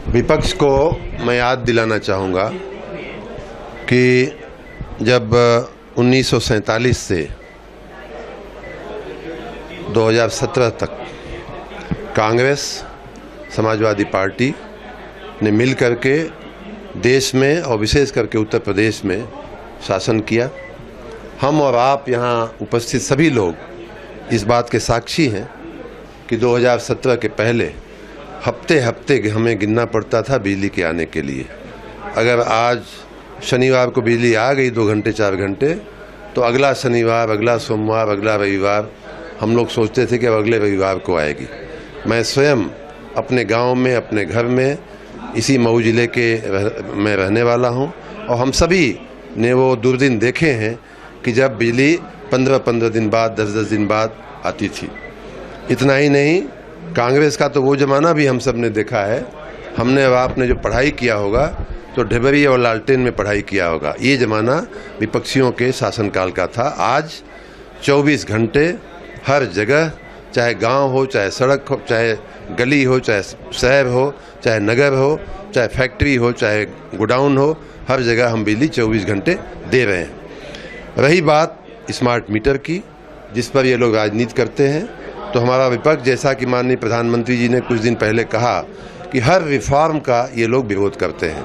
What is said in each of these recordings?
विपक्ष को मैं याद दिलाना चाहूँगा कि जब 1947 से 2017 तक कांग्रेस समाजवादी पार्टी ने मिल करके देश में और विशेष करके उत्तर प्रदेश में शासन किया, हम और आप यहाँ उपस्थित सभी लोग इस बात के साक्षी हैं कि 2017 के पहले हफ्ते हफ्ते हमें गिनना पड़ता था बिजली के आने के लिए। अगर आज शनिवार को बिजली आ गई 2 घंटे 4 घंटे, तो अगला शनिवार, अगला सोमवार, अगला रविवार हम लोग सोचते थे कि अब अगले रविवार को आएगी। मैं स्वयं अपने गांव में, अपने घर में, इसी मऊ जिले में रहने वाला हूं, और हम सभी ने वो दुर्दिन देखे हैं कि जब बिजली 15-15 दिन बाद, 10-10 दिन बाद आती थी। इतना ही नहीं, कांग्रेस का तो वो ज़माना भी हम सब ने देखा है। हमने और आपने जो पढ़ाई किया होगा तो ढेबरी और लालटेन में पढ़ाई किया होगा। ये ज़माना विपक्षियों के शासनकाल का था। आज 24 घंटे हर जगह, चाहे गांव हो, चाहे सड़क हो, चाहे गली हो, चाहे शहर हो, चाहे नगर हो, चाहे फैक्ट्री हो, चाहे गोडाउन हो, हर जगह हम बिजली 24 घंटे दे रहे हैं। रही बात स्मार्ट मीटर की, जिस पर ये लोग राजनीति करते हैं, तो हमारा विपक्ष, जैसा कि माननीय प्रधानमंत्री जी ने कुछ दिन पहले कहा कि हर रिफॉर्म का ये लोग विरोध करते हैं,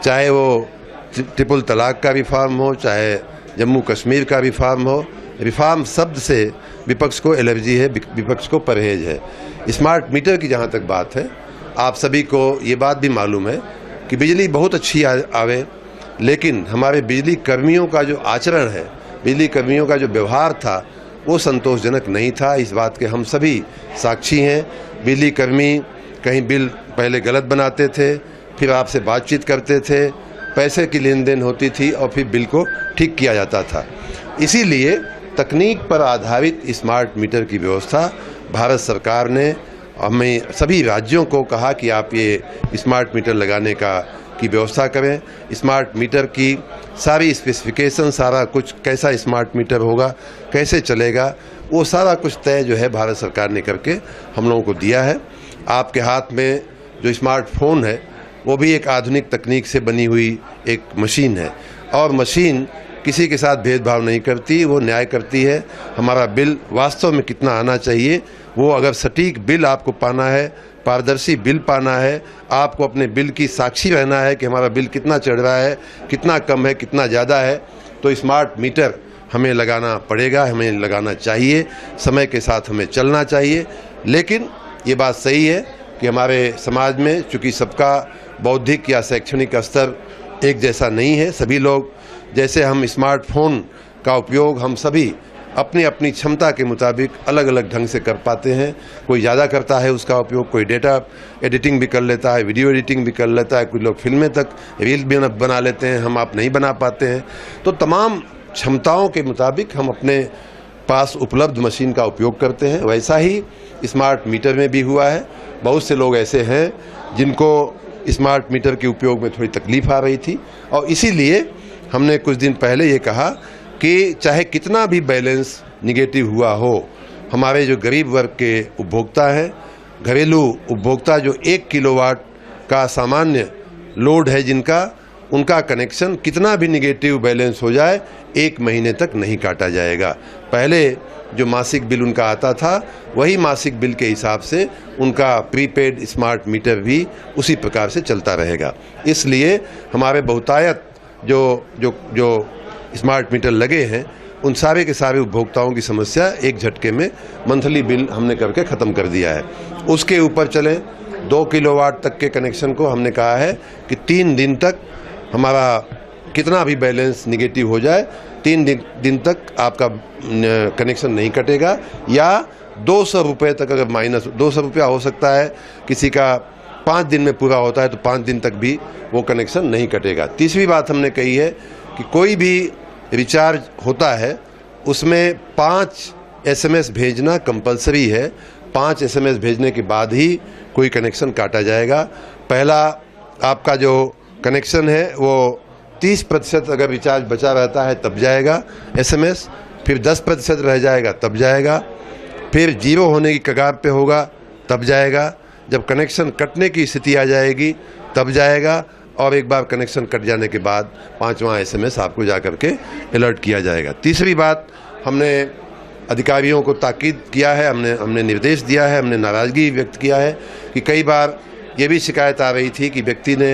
चाहे वो ट्रिपल तलाक का रिफॉर्म हो, चाहे जम्मू कश्मीर का रिफॉर्म हो। रिफॉर्म शब्द से विपक्ष को एलर्जी है, विपक्ष को परहेज है। स्मार्ट मीटर की जहाँ तक बात है, आप सभी को ये बात भी मालूम है कि बिजली बहुत अच्छी आवे, लेकिन हमारे बिजली कर्मियों का जो आचरण है, बिजली कर्मियों का जो व्यवहार था, वो संतोषजनक नहीं था। इस बात के हम सभी साक्षी हैं। बिजली कर्मी कहीं बिल पहले गलत बनाते थे, फिर आपसे बातचीत करते थे, पैसे की लेन देन होती थी और फिर बिल को ठीक किया जाता था। इसीलिए तकनीक पर आधारित स्मार्ट मीटर की व्यवस्था भारत सरकार ने हमें सभी राज्यों को कहा कि आप ये स्मार्ट मीटर लगाने की व्यवस्था करें। स्मार्ट मीटर की सारी स्पेसिफिकेशन, सारा कुछ, कैसा स्मार्ट मीटर होगा, कैसे चलेगा, वो सारा कुछ तय जो है भारत सरकार ने करके हम लोगों को दिया है। आपके हाथ में जो स्मार्टफोन है, वो भी एक आधुनिक तकनीक से बनी हुई एक मशीन है, और मशीन किसी के साथ भेदभाव नहीं करती, वो न्याय करती है। हमारा बिल वास्तव में कितना आना चाहिए, वो अगर सटीक बिल आपको पाना है, पारदर्शी बिल पाना है, आपको अपने बिल की साक्षी रहना है कि हमारा बिल कितना चढ़ रहा है, कितना कम है, कितना ज़्यादा है, तो स्मार्ट मीटर हमें लगाना पड़ेगा, हमें लगाना चाहिए। समय के साथ हमें चलना चाहिए। लेकिन ये बात सही है कि हमारे समाज में चूँकि सबका बौद्धिक या शैक्षणिक स्तर एक जैसा नहीं है, सभी लोग, जैसे हम स्मार्टफोन का उपयोग हम सभी अपनी अपनी क्षमता के मुताबिक अलग अलग ढंग से कर पाते हैं। कोई ज़्यादा करता है उसका उपयोग, कोई डेटा एडिटिंग भी कर लेता है, वीडियो एडिटिंग भी कर लेता है, कुछ लोग फिल्में तक, रील भी बना लेते हैं, हम आप नहीं बना पाते हैं। तो तमाम क्षमताओं के मुताबिक हम अपने पास उपलब्ध मशीन का उपयोग करते हैं। वैसा ही स्मार्ट मीटर में भी हुआ है। बहुत से लोग ऐसे हैं जिनको स्मार्ट मीटर के उपयोग में थोड़ी तकलीफ आ रही थी, और इसीलिए हमने कुछ दिन पहले ये कहा कि चाहे कितना भी बैलेंस निगेटिव हुआ हो, हमारे जो गरीब वर्ग के उपभोक्ता हैं, घरेलू उपभोक्ता जो 1 किलोवाट का सामान्य लोड है जिनका, उनका कनेक्शन कितना भी निगेटिव बैलेंस हो जाए, 1 महीने तक नहीं काटा जाएगा। पहले जो मासिक बिल उनका आता था, वही मासिक बिल के हिसाब से उनका प्रीपेड स्मार्ट मीटर भी उसी प्रकार से चलता रहेगा। इसलिए हमारे बहुतायत जो स्मार्ट मीटर लगे हैं, उन सारे के सारे उपभोक्ताओं की समस्या एक झटके में मंथली बिल हमने करके ख़त्म कर दिया है। उसके ऊपर चले 2 किलोवाट तक के कनेक्शन को हमने कहा है कि 3 दिन तक हमारा कितना भी बैलेंस निगेटिव हो जाए, 3 दिन तक आपका कनेक्शन नहीं कटेगा, या 200 रुपये तक, अगर माइनस 200 रुपया हो सकता है, किसी का 5 दिन में पूरा होता है तो 5 दिन तक भी वो कनेक्शन नहीं कटेगा। तीसरी बात हमने कही है कि कोई भी रिचार्ज होता है उसमें 5 SMS भेजना कंपलसरी है। 5 SMS भेजने के बाद ही कोई कनेक्शन काटा जाएगा। पहला आपका जो कनेक्शन है वो 30% अगर रिचार्ज बचा रहता है तब जाएगा SMS, फिर 10% रह जाएगा तब जाएगा, फिर 0 होने की कगार पे होगा तब जाएगा। जब कनेक्शन कटने की स्थिति आ जाएगी तब जाएगा, और एक बार कनेक्शन कट जाने के बाद 5वां SMS आपको जा कर के अलर्ट किया जाएगा। तीसरी बात, हमने अधिकारियों को ताकीद किया है, हमने निर्देश दिया है, हमने नाराज़गी व्यक्त किया है कि कई बार ये भी शिकायत आ रही थी कि व्यक्ति ने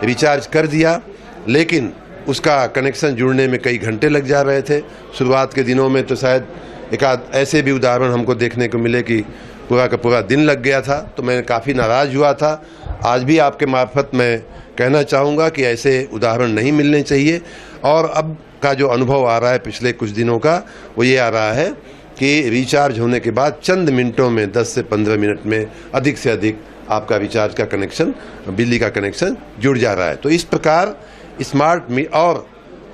रिचार्ज कर दिया लेकिन उसका कनेक्शन जुड़ने में कई घंटे लग जा रहे थे। शुरुआत के दिनों में तो शायद एक आध ऐसे भी उदाहरण हमको देखने को मिले कि पूरा का पूरा दिन लग गया था, तो मैं काफ़ी नाराज़ हुआ था। आज भी आपके मार्फत मैं कहना चाहूँगा कि ऐसे उदाहरण नहीं मिलने चाहिए। और अब का जो अनुभव आ रहा है पिछले कुछ दिनों का, वो ये आ रहा है कि रिचार्ज होने के बाद चंद मिनटों में 10 से 15 मिनट में अधिक से अधिक आपका रिचार्ज का कनेक्शन, बिजली का कनेक्शन जुड़ जा रहा है। तो इस प्रकार स्मार्ट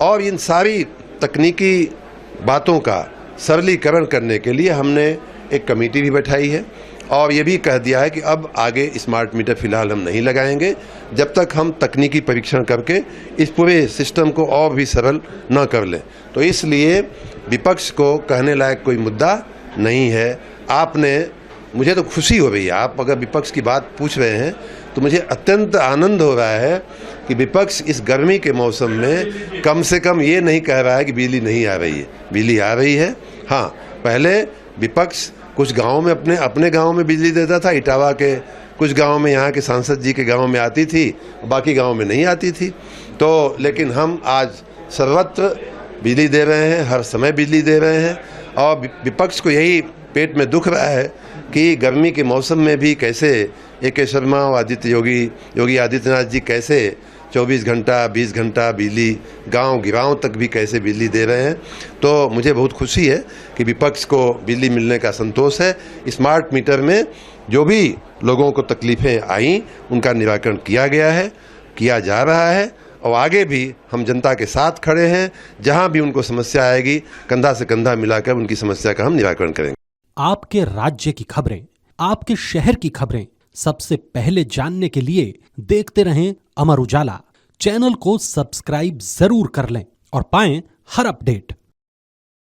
और इन सारी तकनीकी बातों का सरलीकरण करने के लिए हमने एक कमेटी भी बैठाई है और ये भी कह दिया है कि अब आगे स्मार्ट मीटर फिलहाल हम नहीं लगाएंगे जब तक हम तकनीकी परीक्षण करके इस पूरे सिस्टम को और भी सरल न कर लें। तो इसलिए विपक्ष को कहने लायक कोई मुद्दा नहीं है। मुझे तो खुशी हो रही है, आप अगर विपक्ष की बात पूछ रहे हैं तो मुझे अत्यंत आनंद हो रहा है कि विपक्ष इस गर्मी के मौसम में कम से कम ये नहीं कह रहा है कि बिजली नहीं आ रही है। बिजली आ रही है। हाँ, पहले विपक्ष कुछ गाँव में अपने गाँव में बिजली देता था, इटावा के कुछ गाँव में, यहाँ के सांसद जी के गाँव में आती थी, बाकी गाँव में नहीं आती थी। तो लेकिन हम आज सर्वत्र बिजली दे रहे हैं, हर समय बिजली दे रहे हैं। और विपक्ष को यही पेट में दुख रहा है कि गर्मी के मौसम में भी कैसे A.K. शर्मा और योगी आदित्यनाथ जी कैसे 24 घंटा 20 घंटा बिजली गांव तक भी कैसे बिजली दे रहे हैं। तो मुझे बहुत खुशी है कि विपक्ष को बिजली मिलने का संतोष है। स्मार्ट मीटर में जो भी लोगों को तकलीफ़ें आई उनका निराकरण किया गया है, किया जा रहा है और आगे भी हम जनता के साथ खड़े हैं। जहां भी उनको समस्या आएगी कंधा से कंधा मिलाकर उनकी समस्या का हम निराकरण करेंगे। आपके राज्य की खबरें, आपके शहर की खबरें सबसे पहले जानने के लिए देखते रहें अमर उजाला। चैनल को सब्सक्राइब जरूर कर लें और पाएं हर अपडेट।